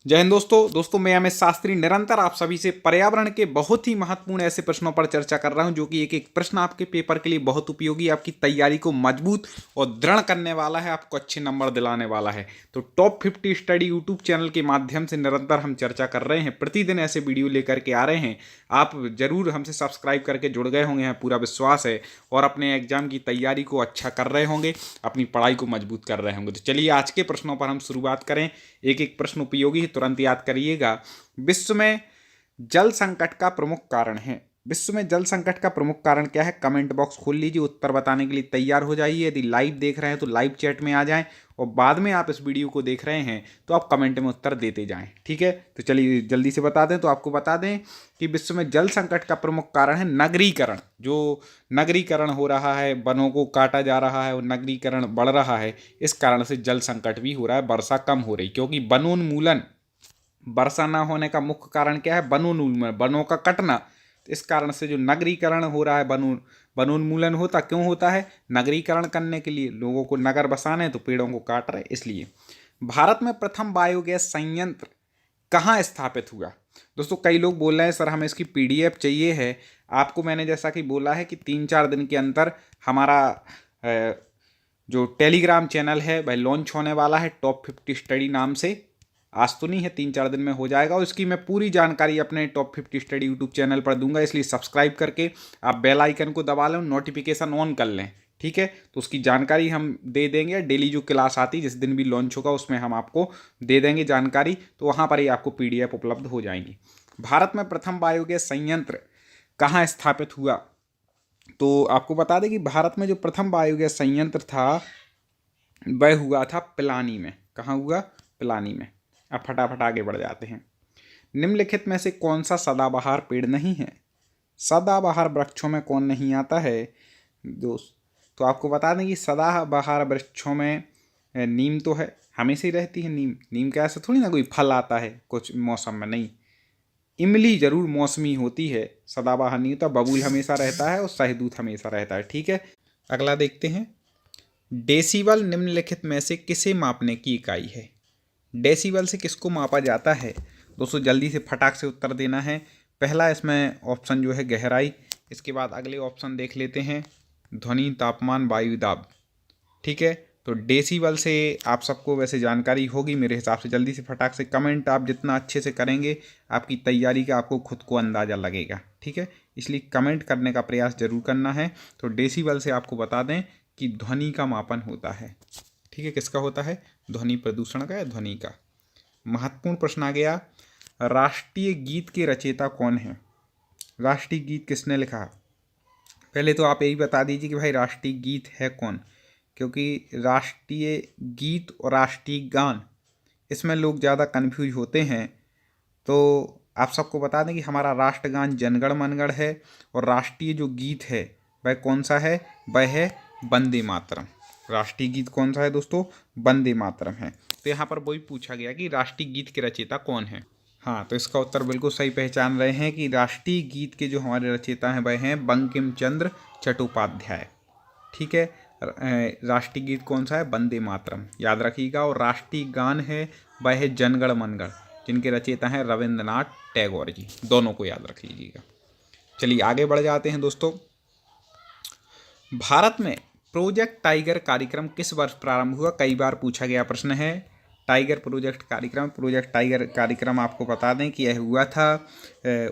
जय हिंद दोस्तों मैं अमित शास्त्री निरंतर आप सभी से पर्यावरण के बहुत ही महत्वपूर्ण ऐसे प्रश्नों पर चर्चा कर रहा हूं जो कि एक एक प्रश्न आपके पेपर के लिए बहुत उपयोगी, आपकी तैयारी को मजबूत और दृढ़ करने वाला है, आपको अच्छे नंबर दिलाने वाला है। तो टॉप 50 स्टडी यूट्यूब चैनल के माध्यम से निरंतर हम चर्चा कर रहे हैं, प्रतिदिन ऐसे वीडियो लेकर के आ रहे हैं। आप जरूर हमसे सब्सक्राइब करके जुड़ गए होंगे, हमें पूरा विश्वास है, और अपने एग्जाम की तैयारी को अच्छा कर रहे होंगे, अपनी पढ़ाई को मजबूत कर रहे होंगे। तो चलिए आज के प्रश्नों पर हम शुरुआत करें। एक एक प्रश्न उपयोगी है, तुरंत याद करिएगा। विश्व में जल संकट का प्रमुख कारण है। विश्व में जल संकट का प्रमुख कारण क्या है? कमेंट बॉक्स खोल लीजिए, उत्तर बताने के लिए तैयार हो जाइए। यदि लाइव देख रहे हैं तो लाइव चैट में आ जाएं, और बाद में आप इस वीडियो को देख रहे हैं तो आप कमेंट में उत्तर देते जाएं। ठीक है, तो चलिए जल्दी से बता दें। तो आपको बता दें कि विश्व में जल संकट का प्रमुख कारण है नगरीकरण। जो नगरीकरण हो रहा है, वनों को काटा जा रहा है और नगरीकरण बढ़ रहा है, इस कारण से जल संकट भी हो रहा है, वर्षा कम हो रही। क्योंकि वनोन्मूलन, वर्षा न होने का मुख्य कारण क्या है? वनोन्मूलन, वनों का कटना। इस कारण से जो नगरीकरण हो रहा है, वनोन्मूलन होता क्यों होता है? नगरीकरण करने के लिए, लोगों को नगर बसाने, तो पेड़ों को काट रहे, इसलिए। भारत में प्रथम बायोगैस संयंत्र कहाँ स्थापित हुआ? दोस्तों कई लोग बोल रहे हैं सर हमें इसकी पीडीएफ चाहिए है। आपको मैंने जैसा कि बोला है कि 3-4 दिन के अंदर हमारा जो टेलीग्राम चैनल है वह लॉन्च होने वाला है, टॉप 50 स्टडी नाम से। आज तो नहीं है, 3-4 दिन में हो जाएगा, और इसकी मैं पूरी जानकारी अपने टॉप 50 स्टडी यूट्यूब चैनल पर दूंगा। इसलिए सब्सक्राइब करके आप बेल आइकन को दबा लें, नोटिफिकेशन ऑन कर लें। ठीक है, तो उसकी जानकारी हम दे देंगे। डेली जो क्लास आती, जिस दिन भी लॉन्च होगा उसमें हम आपको दे देंगे जानकारी, तो वहाँ पर ही आपको पीडीएफ उपलब्ध हो जाएंगी। भारत में प्रथम बायोगैस संयंत्र कहाँ स्थापित हुआ? तो आपको बता दें कि भारत में जो प्रथम बायोगैस संयंत्र था वह हुआ था पिलानी में। कहाँ हुआ? पिलानी में। अब फटाफट आगे बढ़ जाते हैं। निम्नलिखित में से कौन सा सदाबहार पेड़ नहीं है? सदाबहार वृक्षों में कौन नहीं आता है दोस्त? तो आपको बता दें कि सदाबहार वृक्षों में नीम तो है, हमेशा ही रहती है नीम। नीम का ऐसा थोड़ी ना कोई फल आता है कुछ मौसम में, नहीं। इमली जरूर मौसमी होती है, सदाबहार नहीं होता। बबूल हमेशा रहता है और शहदूत हमेशा रहता है। ठीक है, अगला देखते हैं। डेसिबल निम्नलिखित में से किसे मापने की इकाई है? डेसिबल से किसको मापा जाता है? दोस्तों जल्दी से फटाक से उत्तर देना है। पहला इसमें ऑप्शन जो है गहराई, इसके बाद अगले ऑप्शन देख लेते हैं ध्वनि, तापमान, वायु दाब। ठीक है, तो डेसिबल से आप सबको वैसे जानकारी होगी मेरे हिसाब से। जल्दी से फटाक से कमेंट आप जितना अच्छे से करेंगे, आपकी तैयारी का आपको खुद को अंदाज़ा लगेगा। ठीक है, इसलिए कमेंट करने का प्रयास जरूर करना है। तो डेसिबल से आपको बता दें कि ध्वनि का मापन होता है। ठीक है, किसका होता है? ध्वनि प्रदूषण का या ध्वनि का। महत्वपूर्ण प्रश्न आ गया, राष्ट्रीय गीत के रचयिता कौन है? राष्ट्रीय गीत किसने लिखा? पहले तो आप यही बता दीजिए कि भाई राष्ट्रीय गीत है कौन, क्योंकि राष्ट्रीय गीत और राष्ट्रीय गान, इसमें लोग ज़्यादा कन्फ्यूज होते हैं। तो आप सबको बता दें कि हमारा राष्ट्रगान जनगण मनगढ़ है, और राष्ट्रीय जो गीत है वह कौन सा है? वह है वंदे मातरम। राष्ट्रीय गीत कौन सा है दोस्तों? वंदे मातरम है। तो यहाँ पर वही पूछा गया कि राष्ट्रीय गीत के रचयिता कौन है। हाँ, तो इसका उत्तर बिल्कुल सही पहचान रहे हैं कि राष्ट्रीय गीत के जो हमारे रचयिता हैं वह हैं बंकिम चंद्र चट्टोपाध्याय। ठीक है, राष्ट्रीय गीत कौन सा है? वंदे मातरम, याद रखिएगा। और राष्ट्रीय गान है वह है जनगण मनगढ़, जिनके रचयिता हैं रविंद्रनाथ टैगोर जी। दोनों को याद रख लीजिएगा। चलिए आगे बढ़ जाते हैं दोस्तों। भारत में प्रोजेक्ट टाइगर कार्यक्रम किस वर्ष प्रारंभ हुआ? कई बार पूछा गया प्रश्न है। टाइगर प्रोजेक्ट कार्यक्रम, प्रोजेक्ट टाइगर कार्यक्रम आपको बता दें कि यह हुआ था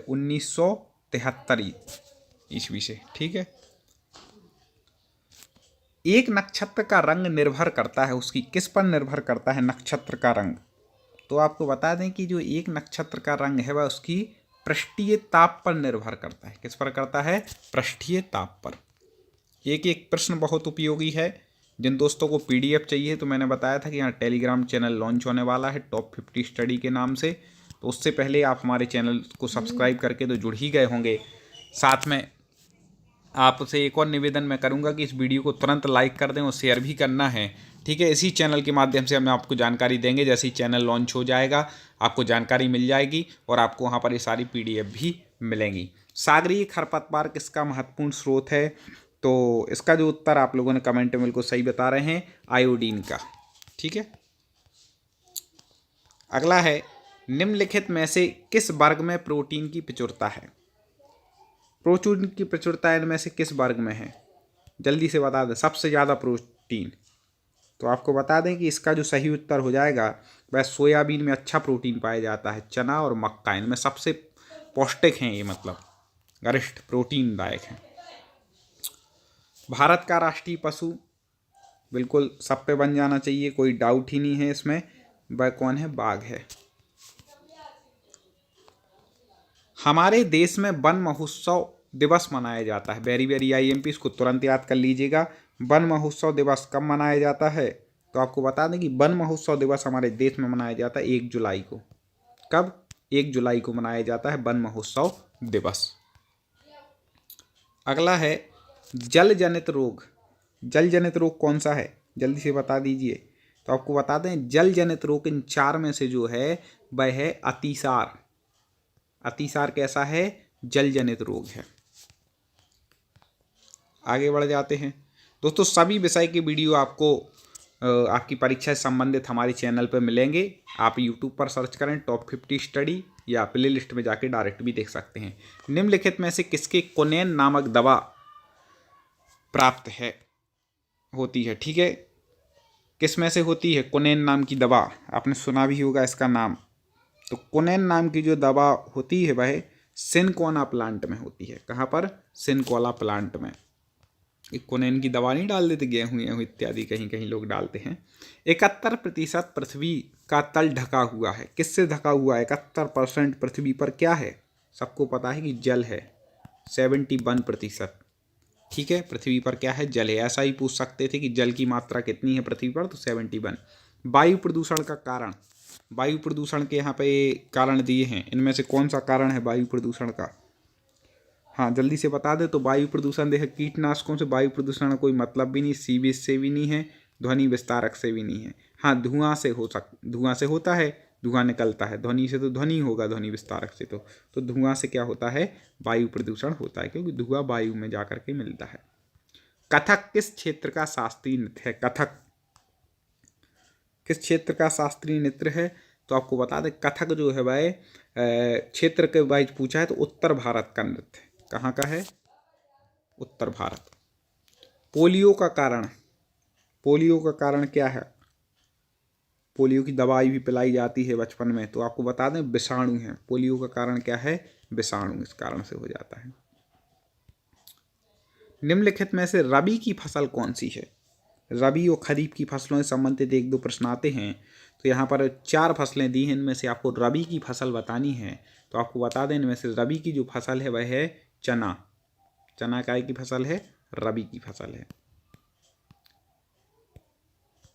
1973 ईस्वी से। ठीक है, एक नक्षत्र का रंग निर्भर करता है, उसकी किस पर निर्भर करता है नक्षत्र का रंग? तो आपको बता दें कि जो एक नक्षत्र का रंग है वह उसकी पृष्ठीय ताप पर निर्भर करता है। किस पर करता है? पृष्ठीय ताप पर। एक एक प्रश्न बहुत उपयोगी है। जिन दोस्तों को पीडीएफ चाहिए, तो मैंने बताया था कि यहाँ टेलीग्राम चैनल लॉन्च होने वाला है टॉप 50 स्टडी के नाम से। तो उससे पहले आप हमारे चैनल को सब्सक्राइब करके तो जुड़ ही गए होंगे। साथ में आपसे एक और निवेदन मैं करूंगा कि इस वीडियो को तुरंत लाइक कर दें और शेयर भी करना है। ठीक है, इसी चैनल के माध्यम से हम आपको जानकारी देंगे। जैसे ही चैनल लॉन्च हो जाएगा आपको जानकारी मिल जाएगी, और आपको वहाँ पर ये सारी पीडीएफ भी मिलेंगी। सागरीय खरपतवार किसका महत्वपूर्ण स्रोत है? तो इसका जो उत्तर आप लोगों ने कमेंट में बिल्कुल सही बता रहे हैं, आयोडीन का। ठीक है, अगला है निम्नलिखित में से किस वर्ग में प्रोटीन की प्रचुरता है? प्रोटीन की प्रचुरता इनमें से किस वर्ग में है? जल्दी से बता दें। सबसे ज़्यादा प्रोटीन, तो आपको बता दें कि इसका जो सही उत्तर हो जाएगा वह सोयाबीन में अच्छा प्रोटीन पाया जाता है। चना और मक्का इनमें सबसे पौष्टिक हैं, ये मतलब गरिष्ठ प्रोटीनदायक हैं। भारत का राष्ट्रीय पशु बिल्कुल सब पे बन जाना चाहिए, कोई डाउट ही नहीं है इसमें, वह कौन है? बाघ है। हमारे देश में वन महोत्सव दिवस मनाया जाता है। वेरी वेरी IMP, इसको तुरंत याद कर लीजिएगा। वन महोत्सव दिवस कब मनाया जाता है? तो आपको बता दें कि वन महोत्सव दिवस हमारे देश में मनाया जाता है 1 जुलाई को। कब? 1 जुलाई को मनाया जाता है वन महोत्सव दिवस। अगला है जल जनित रोग। जल जनित रोग कौन सा है? जल्दी से बता दीजिए। तो आपको बता दें जल जनित रोग इन 4 में से जो है वह है अतिसार। अतिसार कैसा है? जल जनित रोग है। आगे बढ़ जाते हैं दोस्तों। सभी विषय के वीडियो आपको आपकी परीक्षा से संबंधित हमारे चैनल पर मिलेंगे। आप YouTube पर सर्च करें टॉप 50 स्टडी, या प्ले लिस्ट में जाके डायरेक्ट भी देख सकते हैं। निम्नलिखित में से किसके कोनेन नामक दवा प्राप्त होती है? ठीक है, किस में से होती है? कोनेन नाम की दवा, आपने सुना भी होगा इसका नाम। तो कोनेन नाम की जो दवा होती है वह सिनकोना प्लांट में होती है। कहाँ पर? सिनकोला प्लांट में। एक कोनेन की दवा नहीं डाल देते, गेहूँ इत्यादि कहीं कहीं लोग डालते हैं। 71% पृथ्वी का तल ढका हुआ है। किससे ढका हुआ है? 71% पृथ्वी पर क्या है? सबको पता है कि जल है। 71%, ठीक है, पृथ्वी पर क्या है? जल है। ऐसा ही पूछ सकते थे कि जल की मात्रा कितनी है पृथ्वी पर, तो 71। वायु प्रदूषण का कारण, वायु प्रदूषण के यहाँ पे कारण दिए हैं, इनमें से कौन सा कारण है वायु प्रदूषण का? हाँ, जल्दी से बता दे। तो वायु प्रदूषण देखिए, कीटनाशकों से वायु प्रदूषण कोई मतलब भी नहीं, सीवेज से भी नहीं है, ध्वनि विस्तारक से भी नहीं है। हाँ, धुआं से धुआं से होता है, धुआं निकलता है। ध्वनि से तो ध्वनि होगा, ध्वनि विस्तारक से तो धुआं से क्या होता है? वायु प्रदूषण होता है, क्योंकि धुआं वायु में जा करके मिलता है। कथक किस क्षेत्र का शास्त्रीय नृत्य है? कथक किस क्षेत्र का शास्त्रीय नृत्य है? तो आपको बता दें कथक जो है वह क्षेत्र के वाइज पूछा है तो उत्तर भारत का नृत्य है। कहाँ का है? उत्तर भारत। पोलियो का कारण, पोलियो का कारण क्या है? पोलियो की दवाई भी पिलाई जाती है बचपन में, तो आपको बता दें विषाणु है। पोलियो का कारण क्या है? विषाणु, इस कारण से हो जाता है। निम्नलिखित में से रबी की फसल कौन सी है? रबी और खरीफ की फसलों से संबंधित 1-2 प्रश्न आते हैं। तो यहाँ पर 4 फसलें दी हैं, इनमें से आपको रबी की फसल बतानी है। तो आपको बता दें इनमें से रबी की जो फसल है वह है चना। चना काय की फसल है? रबी की फसल है।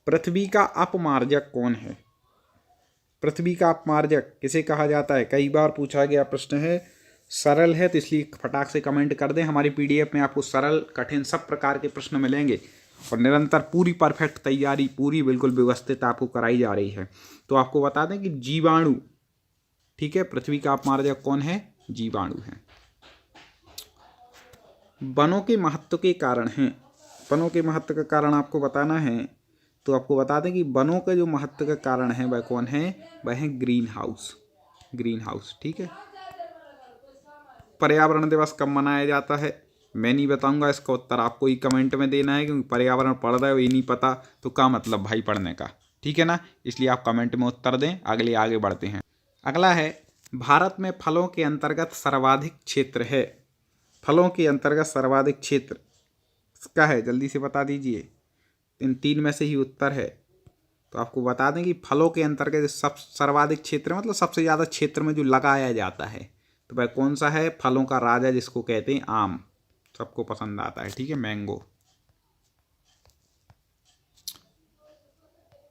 पृथ्वी का अपमार्जक कौन है? पृथ्वी का अपमार्जक किसे कहा जाता है? कई बार पूछा गया प्रश्न है, सरल है तो इसलिए फटाक से कमेंट कर दें। हमारी PDF में आपको सरल कठिन सब प्रकार के प्रश्न मिलेंगे और निरंतर पूरी परफेक्ट तैयारी, पूरी बिल्कुल व्यवस्थित आपको कराई जा रही है। तो आपको बता दें कि जीवाणु, ठीक है, पृथ्वी का अपमार्जक कौन है? जीवाणु है। वनों के महत्व के कारण हैं। वनों के महत्व का कारण आपको बताना है, तो आपको बता दें कि वनों के जो महत्व का कारण है वह कौन है? वह है ग्रीन हाउस। ग्रीन हाउस, ठीक है। पर्यावरण दिवस कब मनाया जाता है? मैं नहीं बताऊंगा, इसका उत्तर आपको ही कमेंट में देना है, क्योंकि पर्यावरण पढ़ रहे हो ये नहीं पता तो क्या मतलब भाई पढ़ने का, ठीक है ना। इसलिए आप कमेंट में उत्तर दें। आगे बढ़ते हैं। अगला है भारत में फलों के अंतर्गत सर्वाधिक क्षेत्र है। फलों के अंतर्गत सर्वाधिक क्षेत्र इसका है, जल्दी से बता दीजिए। इन 3 में से ही उत्तर है। तो आपको बता दें कि फलों के अंतर्गत सब सर्वाधिक क्षेत्र मतलब सबसे ज़्यादा क्षेत्र में जो लगाया जाता है तो वह कौन सा है? फलों का राजा जिसको कहते हैं आम, सबको पसंद आता है, ठीक है, मैंगो।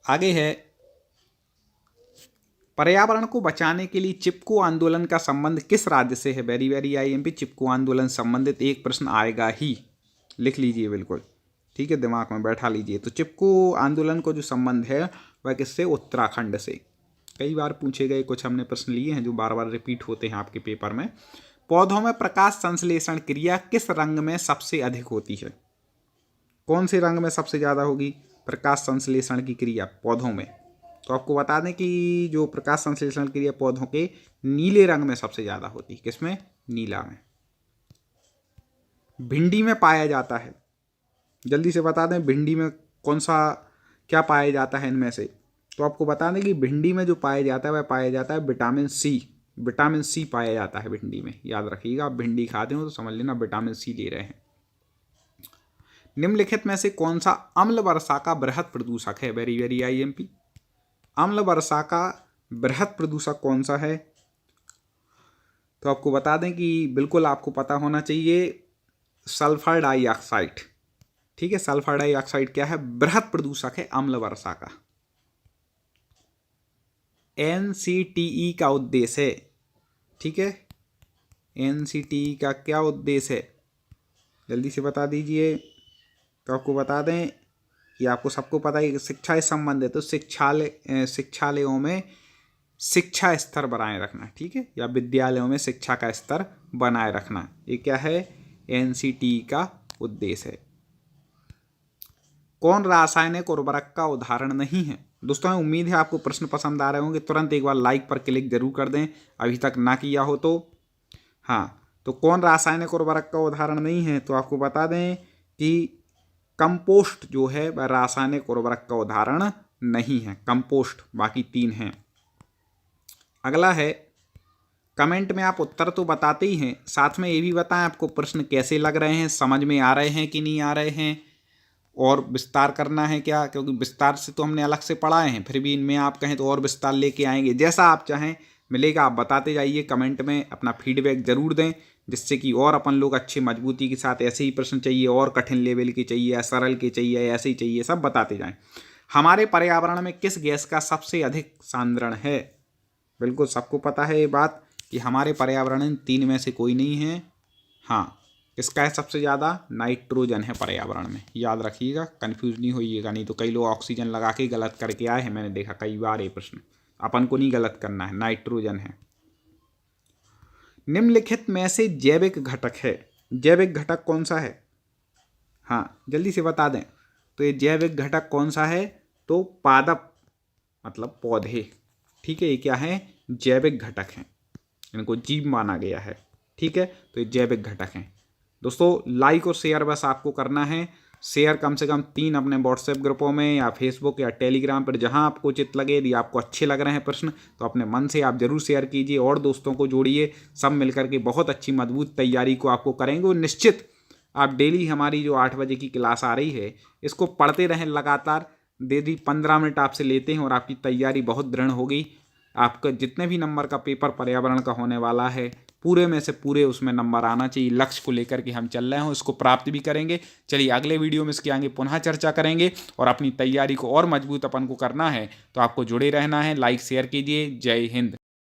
आगे है पर्यावरण को बचाने के लिए चिपको आंदोलन का संबंध किस राज्य से है? वेरी वेरी IMP, चिपको आंदोलन संबंधित एक प्रश्न आएगा ही, लिख लीजिए बिल्कुल, ठीक है, दिमाग में बैठा लीजिए। तो चिपको आंदोलन को जो संबंध है वह किससे? उत्तराखंड से। कई बार पूछे गए कुछ हमने प्रश्न लिए हैं जो बार बार रिपीट होते हैं आपके पेपर में। पौधों में प्रकाश संश्लेषण क्रिया किस रंग में सबसे अधिक होती है? कौन से रंग में सबसे ज़्यादा होगी प्रकाश संश्लेषण की क्रिया पौधों में? तो आपको बता दें कि जो प्रकाश संश्लेषण क्रिया पौधों के नीले रंग में सबसे ज़्यादा होती है। किसमें? नीला में। भिंडी में पाया जाता है, जल्दी से बता दें भिंडी में कौन सा क्या पाया जाता है इनमें से। तो आपको बता दें कि भिंडी में जो पाया जाता है वह पाया जाता है विटामिन सी। विटामिन सी पाया जाता है भिंडी में, याद रखिएगा। आप भिंडी खाते हो तो समझ लेना विटामिन सी ले रहे हैं। निम्नलिखित में से कौन सा अम्ल वर्षा का बृहद प्रदूषक है? Very very IMP। अम्ल वर्षा का बृहद प्रदूषक कौन सा है? तो आपको बता दें कि बिल्कुल आपको पता होना चाहिए, सल्फर डाइऑक्साइड। ठीक है, सल्फर डाइऑक्साइड क्या है? बृहद प्रदूषक है अम्ल वर्षा का। NCTE का उद्देश्य है, ठीक है, NCTE का क्या उद्देश्य है? जल्दी से बता दीजिए। तो आपको बता दें कि आपको सबको पता है कि शिक्षा से संबंधित, तो शिक्षालयों में शिक्षा स्तर बनाए रखना, ठीक है, या विद्यालयों में शिक्षा का स्तर बनाए रखना, ये क्या है? NCTE का उद्देश्य है। कौन रासायनिक उर्वरक का उदाहरण नहीं है? दोस्तों उम्मीद है आपको प्रश्न पसंद आ रहे होंगे। तुरंत एक बार लाइक पर क्लिक जरूर कर दें अभी तक ना किया हो तो। हाँ, तो कौन रासायनिक उर्वरक का उदाहरण नहीं है? तो आपको बता दें कि कंपोस्ट जो है वह रासायनिक उर्वरक का उदाहरण नहीं है। कंपोस्ट, बाकी 3 हैं। अगला है, कमेंट में आप उत्तर तो बताते ही हैं, साथ में ये भी बताएं आपको प्रश्न कैसे लग रहे हैं, समझ में आ रहे हैं कि नहीं आ रहे हैं, और विस्तार करना है क्या? क्योंकि विस्तार से तो हमने अलग से पढ़ाए हैं, फिर भी इनमें आप कहें तो और विस्तार लेके आएंगे। जैसा आप चाहें मिलेगा, आप बताते जाइए। कमेंट में अपना फीडबैक जरूर दें, जिससे कि और अपन लोग अच्छे मजबूती के साथ, ऐसे ही प्रश्न चाहिए और कठिन लेवल के चाहिए या सरल के चाहिए, ऐसे ही चाहिए, सब बताते जाएं। हमारे पर्यावरण में किस गैस का सबसे अधिक सांद्रण है? बिल्कुल सबको पता है ये बात कि हमारे पर्यावरण में 3 में से कोई नहीं है। हाँ, किसका है सबसे ज़्यादा? नाइट्रोजन है पर्यावरण में, याद रखिएगा, कंफ्यूज नहीं होइएगा। नहीं तो कई लोग ऑक्सीजन लगा के गलत करके आए हैं, मैंने देखा कई बार ये प्रश्न। अपन को नहीं गलत करना है, नाइट्रोजन है। निम्नलिखित में से जैविक घटक है, जैविक घटक कौन सा है? हाँ, जल्दी से बता दें। तो ये जैविक घटक कौन सा है? तो पादप, मतलब पौधे, ठीक है, ये क्या है? जैविक घटक हैं, इनको जीव माना गया है, ठीक है, तो ये जैविक घटक हैं। दोस्तों लाइक और शेयर बस आपको करना है। शेयर कम से कम 3 अपने व्हाट्सएप ग्रुपों में या फेसबुक या टेलीग्राम पर, जहां आपको उचित लगे। यदि आपको अच्छे लग रहे हैं प्रश्न तो अपने मन से आप जरूर शेयर कीजिए और दोस्तों को जोड़िए। सब मिलकर के बहुत अच्छी मजबूत तैयारी को आपको करेंगे। और निश्चित आप डेली हमारी जो 8 बजे की क्लास आ रही है, इसको पढ़ते रहें लगातार। डेली 15 मिनट आपसे लेते हैं और आपकी तैयारी बहुत दृढ़ होगी। आपका जितने भी नंबर का पेपर पर्यावरण का होने वाला है, पूरे में से पूरे उसमें नंबर आना चाहिए। लक्ष्य को लेकर के हम चल रहे हैं, उसको प्राप्त भी करेंगे। चलिए अगले वीडियो में इसके आगे पुनः चर्चा करेंगे। और अपनी तैयारी को और मजबूत अपन को करना है तो आपको जुड़े रहना है। लाइक शेयर कीजिए। जय हिंद।